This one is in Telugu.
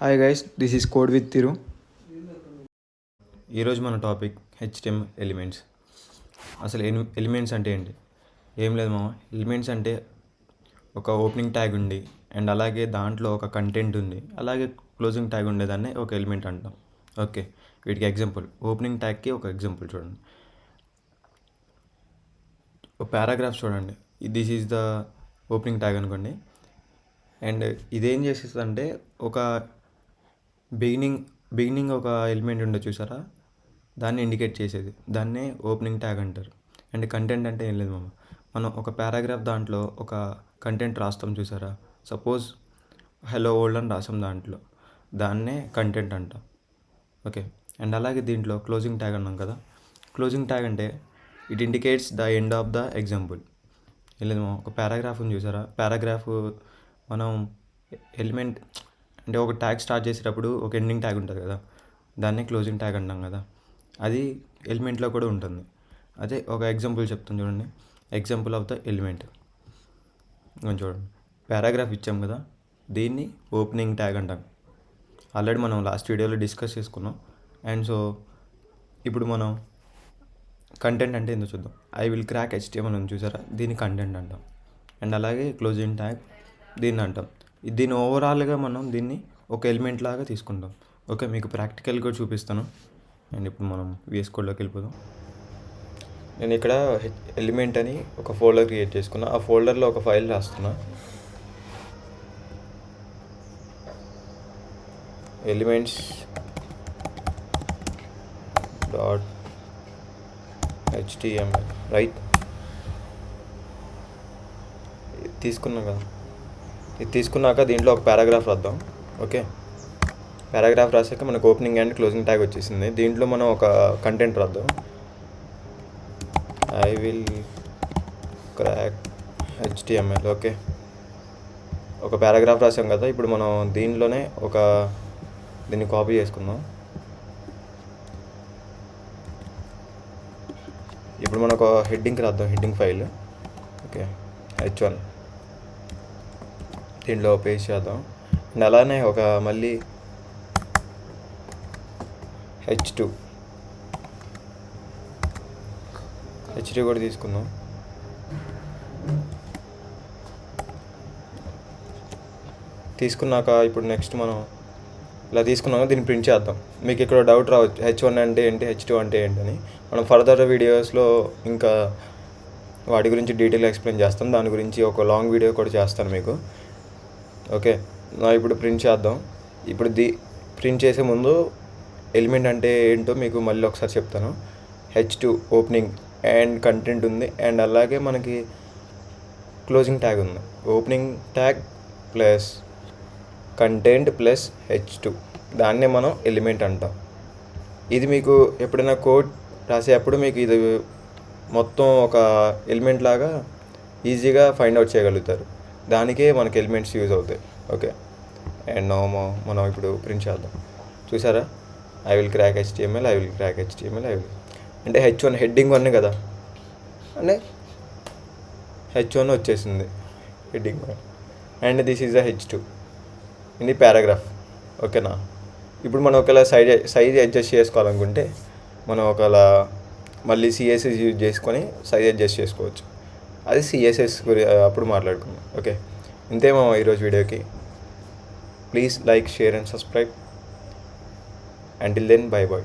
Hi guys, this is code with Tiru. ఈరోజు మన టాపిక్ HTML ఎలిమెంట్స్. అసలు ఎలిమెంట్స్ అంటే ఏంటి? ఏం లేదు మామ. ఎలిమెంట్స్ అంటే ఒక ఓపెనింగ్ ట్యాగ్ ఉంది అండ్ అలాగే దాంట్లో ఒక కంటెంట్ ఉంది, అలాగే క్లోజింగ్ ట్యాగ్ ఉండేదాన్ని ఒక ఎలిమెంట్ అంటాం. ఓకే, వీటికి ఎగ్జాంపుల్ ఓపెనింగ్ ట్యాగ్కి ఒక ఎగ్జాంపుల్ చూడండి. ఒక పారాగ్రాఫ్ చూడండి. This is the opening tag అనుకోండి. అండ్ ఇదేం చేసేస్తుంది అంటే ఒక బిగినింగ్ ఒక ఎలిమెంట్ ఉండే చూసారా, దాన్ని ఇండికేట్ చేసేది, దాన్నే ఓపెనింగ్ ట్యాగ్ అంటారు. అండ్ కంటెంట్ అంటే ఏం లేదు మామ, మనం ఒక పారాగ్రాఫ్ దాంట్లో ఒక కంటెంట్ రాస్తాం చూసారా. సపోజ్ హలో వరల్డ్ అని రాసాం దాంట్లో, దాన్నే కంటెంట్ అంటాం. ఓకే, అండ్ అలాగే దీంట్లో క్లోజింగ్ ట్యాగ్ అన్నాం కదా. క్లోజింగ్ ట్యాగ్ అంటే it indicates the end of the example. ఏం లేదు మామ, ఒక పారాగ్రాఫ్ ఉంది చూసారా. పారాగ్రాఫ్ మనం ఎలిమెంట్ అంటే ఒక ట్యాగ్ స్టార్ట్ చేసేటప్పుడు ఒక ఎండింగ్ ట్యాగ్ ఉంటుంది కదా, దాన్ని క్లోజింగ్ ట్యాగ్ అంటాం కదా. అది ఎలిమెంట్లో కూడా ఉంటుంది. అదే ఒక ఎగ్జాంపుల్ చెప్తాను చూడండి. ఎగ్జాంపుల్ ఆఫ్ ద ఎలిమెంట్ కొంచెం చూడండి. పారాగ్రాఫ్ ఇచ్చాం కదా, దీన్ని ఓపెనింగ్ ట్యాగ్ అంటాం. ఆల్రెడీ మనం లాస్ట్ వీడియోలో డిస్కస్ చేసుకున్నాం. అండ్ సో ఇప్పుడు మనం కంటెంట్ అంటే ఏందో చూద్దాం. ఐ విల్ క్రాక్ HTML అని చూసారా, దీన్ని కంటెంట్ అంటాం. అండ్ అలాగే క్లోజింగ్ ట్యాగ్ దీన్ని అంటాం. దీన్ని ఓవరాల్గా మనం దీన్ని ఒక ఎలిమెంట్ లాగా తీసుకుంటాం. ఓకే, మీకు ప్రాక్టికల్గా చూపిస్తాను. అండ్ ఇప్పుడు మనం VS కోడ్లోకి వెళ్ళిపోదాం. నేను ఇక్కడ ఎలిమెంట్ అని ఒక ఫోల్డర్ క్రియేట్ చేసుకున్నా. ఆ ఫోల్డర్లో ఒక ఫైల్ రాస్తున్నా. ఎలిమెంట్స్ .html రైట్ తీసుకున్నాం కదా. ఇది తీసుకున్నాక దీంట్లో ఒక పారాగ్రాఫ్ రాద్దాం. ఓకే, పారాగ్రాఫ్ రాసాక మనకు ఓపెనింగ్ అండ్ క్లోజింగ్ ట్యాగ్ వచ్చేసింది. దీంట్లో మనం ఒక కంటెంట్ రాద్దాం. I will crack HTML. Okay, ఒక పారాగ్రాఫ్ రాసాం కదా. ఇప్పుడు మనం దీనిలోనే దీన్ని కాపీ చేసుకుందాం. ఇప్పుడు మనం ఒక హెడ్డింగ్ రాద్దాం, హెడ్డింగ్ ఫైల్. ఓకే, H1 దీంట్లో పేస్ట్ చేద్దాం. అండ్ అలానే ఒక మళ్ళీ H2 కూడా తీసుకుందాం. తీసుకున్నాక ఇప్పుడు నెక్స్ట్ మనం ఇలా తీసుకున్నాక దీన్ని ప్రింట్ చేద్దాం. మీకు ఇక్కడ డౌట్ రావచ్చు, H1 అంటే ఏంటి, H2 అంటే ఏంటని. మనం ఫర్దర్ వీడియోస్లో ఇంకా వాటి గురించి డీటెయిల్ ఎక్స్ప్లెయిన్ చేస్తాం. దాని గురించి ఒక లాంగ్ వీడియో కూడా చేస్తాను మీకు. ఓకే, ఇప్పుడు ప్రింట్ చేద్దాం. ఇప్పుడు ప్రింట్ చేసే ముందు ఎలిమెంట్ అంటే ఏంటో మీకు మళ్ళీ ఒకసారి చెప్తాను. H2 ఓపెనింగ్ అండ్ కంటెంట్ ఉంది, అండ్ అలాగే మనకి క్లోజింగ్ ట్యాగ్ ఉంది. Opening tag plus content plus H2, దాన్నే మనం ఎలిమెంట్ అంటాం. ఇది మీకు ఎప్పుడైనా కోడ్ రాసేటప్పుడు మీకు ఇది మొత్తం ఒక ఎలిమెంట్ లాగా ఈజీగా ఫైండ్ అవుట్ చేయగలుగుతారు. దానికే మనకి ఎలిమెంట్స్ యూజ్ అవుతాయి. ఓకే, అండ్ మనం ఇప్పుడు ప్రింట్ చేద్దాం. చూసారా, I will crack HTML, I will crack HTML, I will అంటే H1 హెడ్డింగ్ 1 కదా, అంటే H1 వచ్చేసింది heading 1. And this is the H2, ఇది పారాగ్రాఫ్. ఓకేనా, ఇప్పుడు మనం ఒకవేళ సైజ్ అడ్జస్ట్ చేసుకోవాలనుకుంటే మనం ఒకవేళ మళ్ళీ CSS యూజ్ చేసుకొని సైజ్ అడ్జస్ట్ చేసుకోవచ్చు. అది CSS అప్పుడు మాట్లాడుకుందాం. ఓకే, ఇంతేమో ఈరోజు వీడియోకి. Please like, share and subscribe. Until then, bye bye.